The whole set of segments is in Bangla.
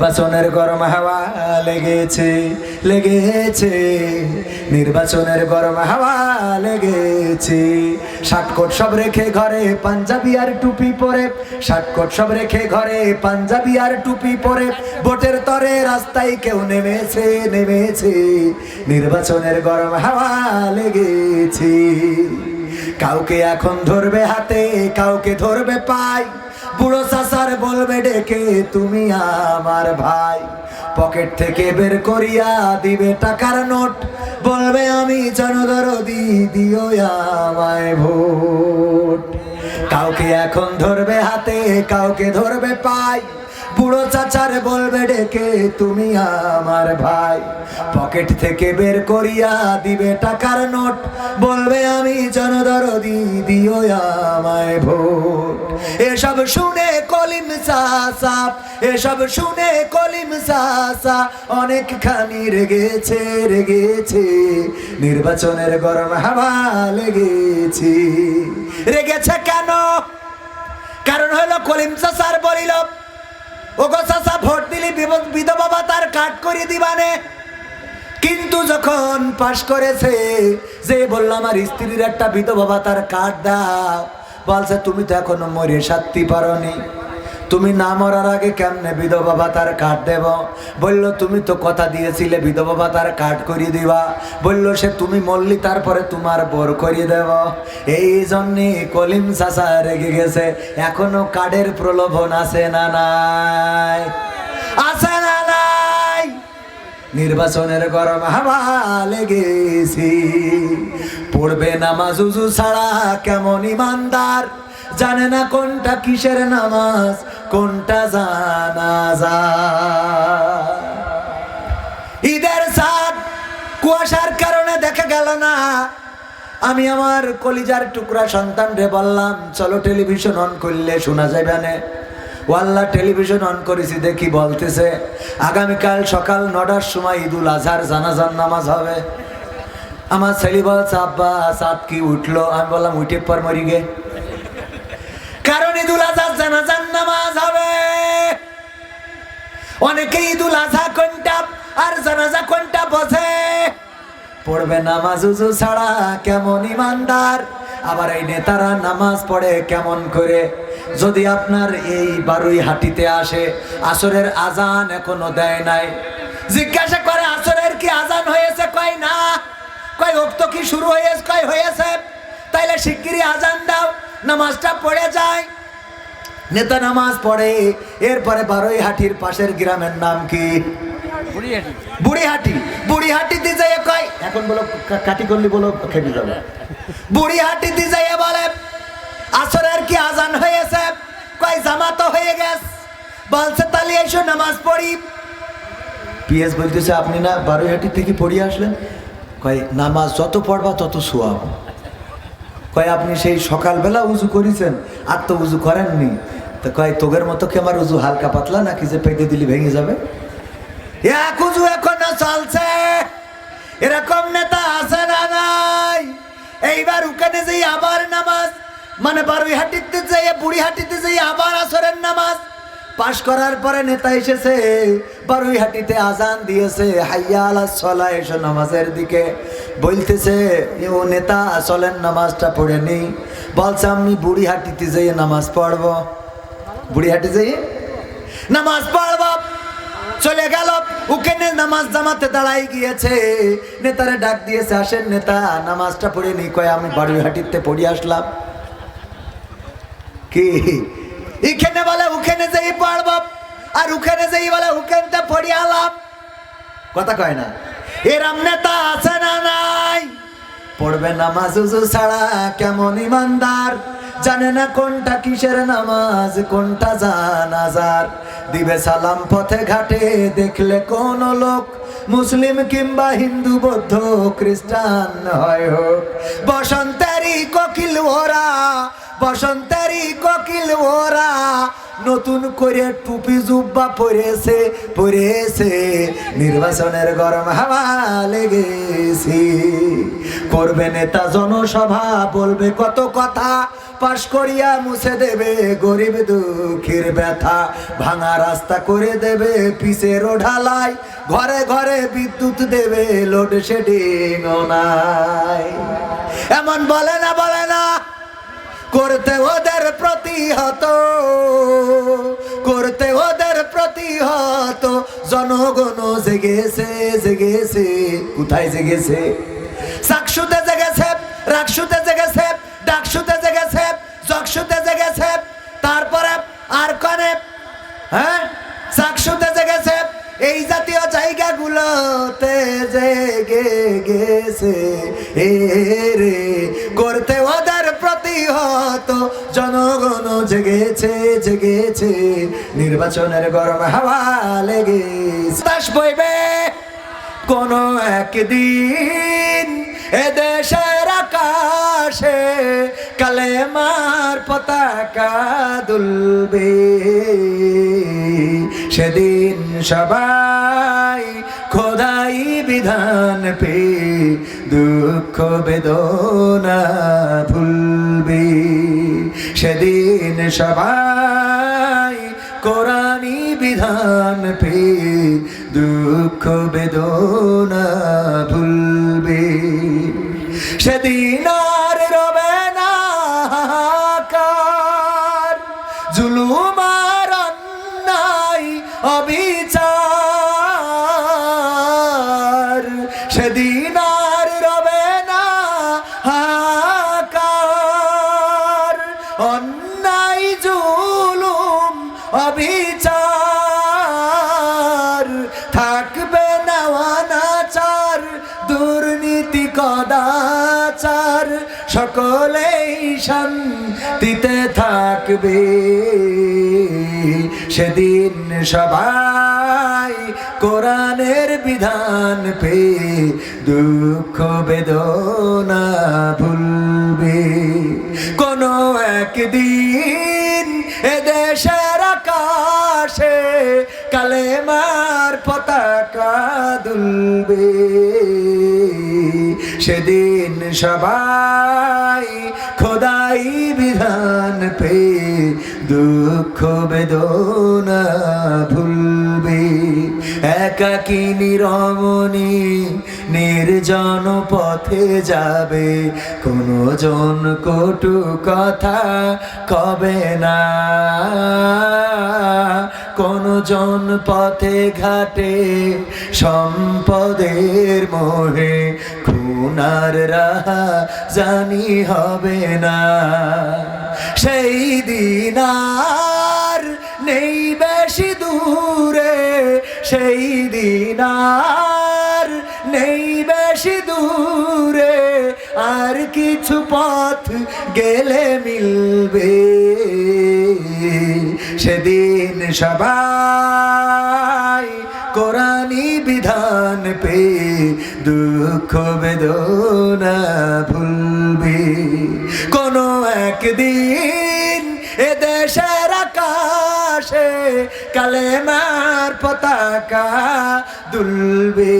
নির্বাচনের গরম হাওয়া লেগেছে লেগেছে, নির্বাচনের গরম হাওয়া লেগেছে। শার্টকোট সব রেখে ঘরে পাঞ্জাবি আর টুপি পরে, শার্টকোট সব রেখে ঘরে পাঞ্জাবি আর টুপি পরে, ভোটের তরে রাস্তায় কেউ নেমেছে নেমেছে, নির্বাচনের গরম হাওয়া লেগেছে। কাউকে এখন ধরবে হাতে, কাউকে ধরবে পায়, বুড়ো চাচার বলবে ডেকে তুমি আমার ভাই। পকেট থেকে বের করিয়া দিবে টাকার নোট, বলবে আমি জনদরদি, দিও আমায় ভোট। কাউকে এখন ধরবে হাতে, কাউকে ধরবে পায়, বুড়ো চাচার বলবে ডেকে তুমি আমার ভাই। পকেট থেকে বের করিয়া দিবে টাকার নোট, বলবে আমি জনদরদি, দিও আমায় ভোট। এসব শুনে কলিম চাচা, এসব শুনে কলিম চাচা অনেকখানি রেগেছে রেগেছে, নির্বাচনের গরম হাওয়া লেগেছে। রেগেছে কেন? কারণ হলো কলিম চাচার বলিল, ওগো চাচা ভোট দিলি বিধবা ভাতার কাট করে দিবানে। কিন্তু যখন পাশ করেছে, যে বললো আমার স্ত্রীর একটা বিধবা ভাতার কার্ড দাও, বলছে তুমি তো এখনো মরে সারতে পারোনি, তুমি না মরার আগে কেমনে বিধবা ভাতার কার্ড দেব? বললো তুমি তো কথা দিয়েছিলে বিধবা ভাতার কার্ড করিয়ে দিবা, বললো সে তুমি মরলি তারপরে তোমার বোর করিয়ে দেব। এই জন্যে কলিম চাচা রেগে গেছে। এখনো কার্ডের প্রলোভন আছে না নাই? আছে না নাই? নির্বাচনের গরম হাওয়া লেগেছে। পড়বে নামাজ উজু ছাড়া কেমন ইমানদার, জানে না কোনটা কিসের নামাজ কোনটা জানাজা। ঈদের চাঁদ কুয়াশার কারণে দেখা গেল না। আমি আমার কলিজার টুকরা সন্তান রে বললাম চলো টেলিভিশন অন করলে শোনা যাবে না। ওয়াল্লাহ টেলিভিশন অন করেছি, দেখি বলতেছে আগামীকাল সকাল 9টার সময় ঈদুল আজহার জানাজার নামাজ হবে। আমার ছেলে বলছে আব্বা চাঁদ কি উঠলো? আমি বললাম উঠে পর মরি গে, কারণ ঈদুল আজহার জানাজার নামাজ হবে। অনেকে ঈদুল আজহা কোনটা আর জানাজা কোনটা বোঝে। পড়বে নামাজ উজু ছাড়া কেমন ইমানদার, আবার এই নেতারা নামাজ পড়ে কেমন করে। যদি আপনার এই বারুইহাটিতে আসে, আসরের আজান এখনো দেয় নাই, জিজ্ঞাসা করে আসরের কি আজান হয়েছে? কয় না। কয় ওক্ত কি শুরু হয়েছে? কয় হয়েছে। তাইলে শিগগিরই আজান দাও, নামাজটা পড়ে যায়। নেতা নামাজ পড়ে, এরপরে বারুইহাটির পাশের গ্রামের নাম কি? বুড়িহাটি। বুড়িহাটিতে যাই কয়, এখন বলো কাটি করলি বলো খেপে যাবে। বুড়িহাটিতে যাই বলে আসরের কি আজান হয়েছে? কয় জামাত হয়ে গেছে। বলছে তাহলে এসো নামাজ পড়ি। পিএস বলতেছে আপনি না বারুইহাটি থেকে পড়িয়ে আসলেন? কয় নামাজ যত পড়বা তত সোয়াব। কয় আপনি সেই সকালবেলা উজু করেছেন আর তো উজু করেননি। তো কয় তোগের মতো কি আমার উজু হালকা পাতলা নাকি যে পেটে দিলি ভেঙে যাবে? এক উজু এখনো চলছে। এরকম নেতা আছে না নাই? এইবার ওখানে যেই আবার নামাজ, মানে বারুইহাটিতে যাই বুড়িহাটিতে যাই আবার আসরের নামাজ পাশ করার পরে নেতা এসেছে বারুইহাটিতে আজান দিয়েছে হাইয়া আলাস সালাহ, এসো নামাজের দিকে। বলতেছে ও নেতা চলেন নামাজটা পড়ে নি। বলছে আমি বুড়িহাটিতে যাই নামাজ পড়বো। বুড়িহাটি যাই নামাজ পড়ব। চলে গেল ওখানে নামাজ জামাতে দাঁড়াই গিয়েছে। নেতারে ডাক দিয়েছে আসেন নেতা নামাজটা পড়ে নি। কয় আমি বারুইহাটিতে পড়ে আসলাম। কি এখানে বলে ওখানে যাই পড়ব, আর ওখানে যাই বলে ওখানটা পড়ে আলাম। কথা কয় না। এরম নেতা আছে না নাই? পড়বে নামাজ উজু ছাড়া কেমন ইমানদার, জানে না কোনটা কিসের নামাজ কোনটা জানাজার। দিবে সালাম পথে ঘাটে, দেখলে কোন লোক মুসলিম কিংবা হিন্দু বৌদ্ধ খ্রিস্টান হয় হোক। বসন্তেরই কোকিল ওরা, বসন্তেরই কোকিল ওরা, নতুন করে টুপি জুব্বা পরেছে নির্বাচনের গরম হাওয়া লেগেছে। করবে নেতা জনসভা, বলবে কত কথা, পাশ করিয়া মুছে দেবে গরিব দুঃখীর ব্যথা, ভাঙা রাস্তা করে দেবে পিচের ঢালাই, ঘরে ঘরে বিদ্যুৎ দেবে, লোডশেডিং নাই। এমন বলে না করতে ওদের প্রতিহত, করতে ওদের প্রতিহত। জনগণ জেগেছে, কোথায় জেগেছে? চাকসুতে জেগেছে, রাকসুতে জেগেছে, ডাকসুতে জেগেছে, জগসুতে জেগেছে, তারপরে আর কনে চাকসুতে জেগেছে। এই জাতীয় জায়গাগুলোতে জেগে গেছে রে, করতে ওদের প্রতিহত। জনগণ জেগেছে, নির্বাচনের গরম হাওয়া লেগেছে। তাস বইবে কোন একদিন এদেশের আকাশে, কালেমার পতাকা দুলবে। সেদিন সবাই খোদাই বিধান পে দুঃখ বেদনা ভুলবে। সেদিন সবাই কোরআনি বিধান পে দুঃখ বেদনা ভুলবে। সেদিন আর রবে না হাহাকার, জুলুম আর অন্যায় অবিচার। সেদিন আর রবে না হাহাকার, অন্যায় জুলুম অবিচার। থাকবে না অনাচার, দুর্নীতি কদাচার, সকলেই শান্তিতে থাকবে। সেদিন সবাই কোরআনের বিধান পে দুঃখ বেদনা ভুলবে। কোন একদিন এদেশের আকাশে কালেমার পতাকা দুলবে। সেদিন সবাই খোদাই বিধান পে দুঃখ বেদনা ভুলবে। একাকিনী রমণী নির্জন পথে যাবে, কোনো জন কটু কথা কবে না। কোন জন পথে ঘাটে সম্পদের মোহে, খুনার রাহা জানি হবে না। সেই দিন আর নেই বেশি দূরে, সেই দিন আর নেই বেশি দূরে, আর কিছু পথ গেলে মিলবে। সেদিন সবাই কোরআনি বিধান পে দুঃখ বেদনা ভুলবে। কোন একদিন এদেশের আকাশে কালেমার পতাকা দুলবে।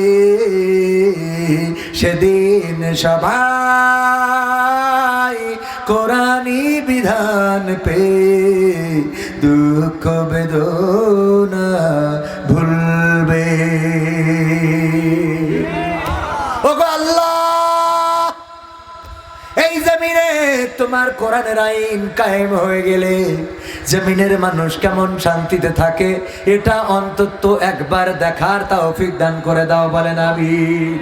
সেদিন সবাই কোরআনি বিধান পে দুঃখ বেদনা ভুলবে। ওগো আল্লাহ, এই জমিনে তোমার কোরআনের আইন কায়েম হয়ে গেলে জমিনের মানুষ কেমন শান্তিতে থাকে, এটা অন্তত একবার দেখার তৌফিক দান করে দাও, বলেন আমিন।